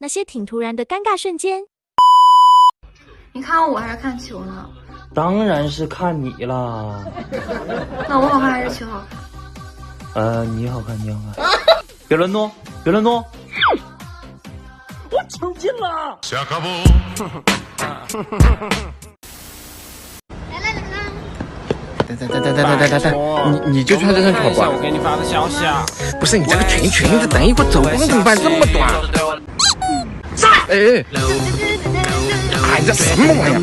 那些挺突然的尴尬瞬间。你看我还是看球呢？当然是看你啦。那我好看还是球好看？你好看，你好看。别乱动，别乱动！我抽筋了。下课不？等，你就穿这身跑吧。我给你发的消息啊。不是你这个裙子，等一会儿走光怎么办？这么短。哎，哎，这什么玩意儿？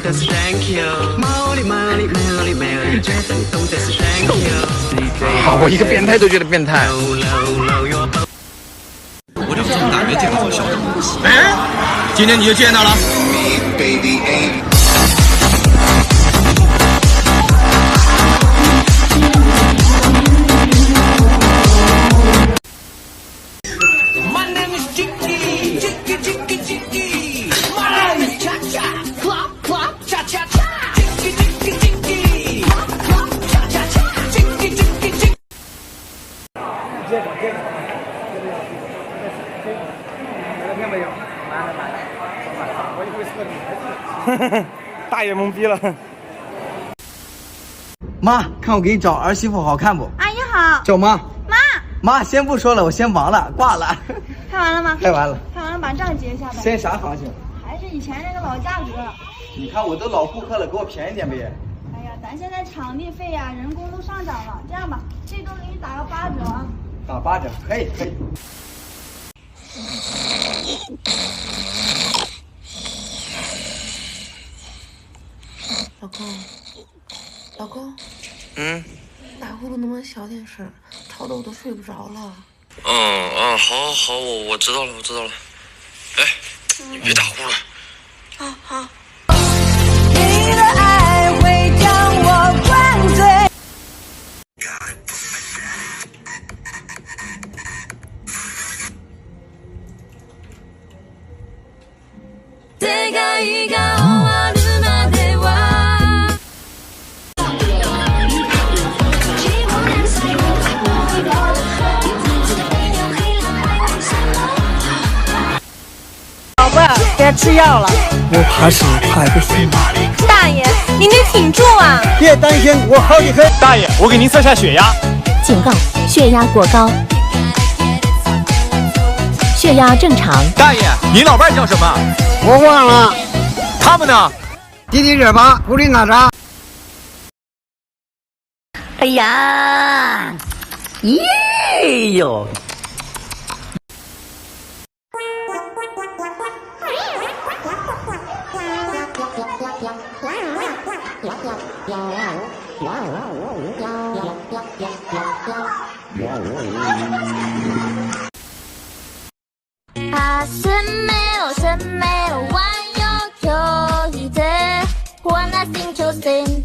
好，我一个变态都觉得变态。我就从哪边见到小东西？哎，今天你就见到了。大爷懵逼了。妈，看我给你找儿媳妇好看不？阿姨好。叫妈。妈。妈，先不说了，我先忙了，挂了。拍完了吗？拍完了。拍完了，把账结一下呗。现在啥行情？还是以前那个老价格。你看我都老顾客了，给我便宜点呗。哎呀，咱现在场地费呀、人工都上涨了。这样吧，最多给你打个8折啊。打8折，可以可以。老公，打呼噜能不能小点声？吵得我都睡不着了。好，我知道了。哎，你别打呼了。好。你的爱会将我灌醉。宝贝儿，该吃药了。我怕是快不行了。大爷，您得挺住啊！别担心，我好得很。大爷，我给您测下血压。警告：血压过高。血压正常。大爷，您老伴叫什么？我忘了。他们呢？滴滴热巴，布林嘎扎。哎呀，耶哟！明日玩よ今日でこんな心情線